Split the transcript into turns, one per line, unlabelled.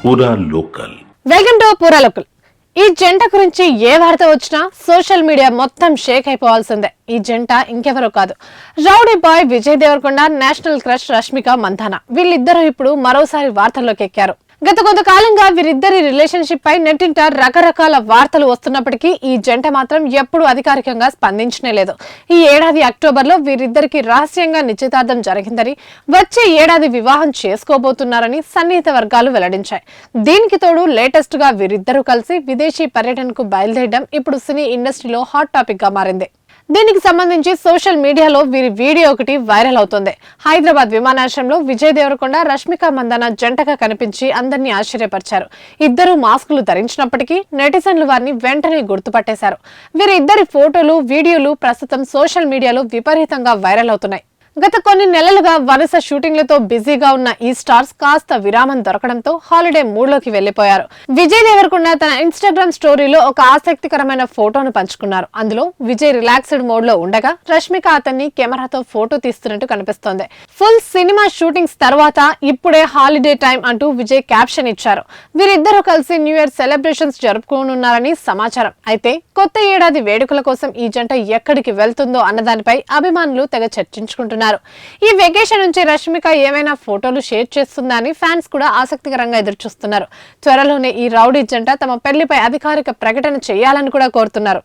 పూరా local.
Welcome to పూరా local. ఈ జంట గురించి ఏ వార్త వచ్చినా సోషల్ మీడియా మొత్తం షేక్ అయిపోవాల్సిందే. ఈ జంట ఇంకెవరో కాదు, rowdy boy Vijay Deverakonda, national crush Rashmika Mandanna. వీళ్ళిద్దరూ ఇప్పుడు మరోసారి వార్తల్లోకి ఎక్కారు. గత కొంతకాలంగా వీరిద్దరి రిలేషన్షిప్ పై నెట్టింట రకరకాల వార్తలు వస్తున్నప్పటికీ ఈ జంట మాత్రం ఎప్పుడూ అధికారికంగా స్పందించనే లేదు. ఈ ఏడాది అక్టోబర్లో వీరిద్దరికి రహస్యంగా నిశ్చితార్థం జరిగిందని, వచ్చే ఏడాది వివాహం చేసుకోబోతున్నారని సన్నిహిత వర్గాలు వెల్లడించాయి. దీనికి తోడు లేటెస్ట్ గా వీరిద్దరూ కలిసి విదేశీ పర్యటనకు బయలుదేరడం ఇప్పుడు సినీ ఇండస్ట్రీలో హాట్ టాపిక్ గా మారింది. దీనికి సంబంధించి సోషల్ మీడియాలో వీరి వీడియో ఒకటి వైరల్ అవుతోంది. హైదరాబాద్ విమానాశ్రయంలో విజయ్ దేవరకొండ, రష్మిక మందాన జంటగా కనిపించి అందరినీ ఆశ్చర్యపరిచారు. ఇద్దరు మాస్కులు ధరించినప్పటికీ నెటిజన్లు వారిని వెంటనే గుర్తుపట్టేశారు. వీరిద్దరి ఫోటోలు, వీడియోలు ప్రస్తుతం సోషల్ మీడియాలో విపరీతంగా వైరల్ అవుతున్నాయి. గత కొన్ని నెలలుగా వరుస షూటింగ్లతో బిజీగా ఉన్న ఈ స్టార్స్ కాస్త విరామం దొరకడంతో హాలిడే మూడ్లోకి వెళ్లిపోయారు. విజయ్ దేవరకొండ తన ఇన్స్టాగ్రామ్ స్టోరీలో ఒక ఆసక్తికరమైన ఫోటోను పంచుకున్నారు. అందులో విజయ్ రిలాక్స్డ్ మోడ్ లో ఉండగా రష్మిక అతన్ని కెమెరాతో ఫోటో తీస్తున్నట్టు కనిపిస్తోంది. ఫుల్ సినిమా షూటింగ్స్ తర్వాత ఇప్పుడే హాలిడే టైం అంటూ విజయ్ క్యాప్షన్ ఇచ్చారు. వీరిద్దరూ కలిసి న్యూ ఇయర్ సెలబ్రేషన్స్ జరుపుకోనున్నారని సమాచారం. అయితే కొత్త ఏడాది వేడుకల కోసం ఈ జంట ఎక్కడికి వెళ్తుందో అన్నదానిపై అభిమానులు తెగ చర్చించుకుంటున్నారు. ఈ వెకేషన్ నుంచి రష్మిక ఏమైనా ఫోటోలు షేర్ చేస్తుందా అని ఫ్యాన్స్ కూడా ఆసక్తికరంగా ఎదురుచూస్తున్నారు. త్వరలోనే ఈ రౌడీ జంట తమ పెళ్లిపై అధికారిక ప్రకటన చేయాలని కూడా కోరుతున్నారు.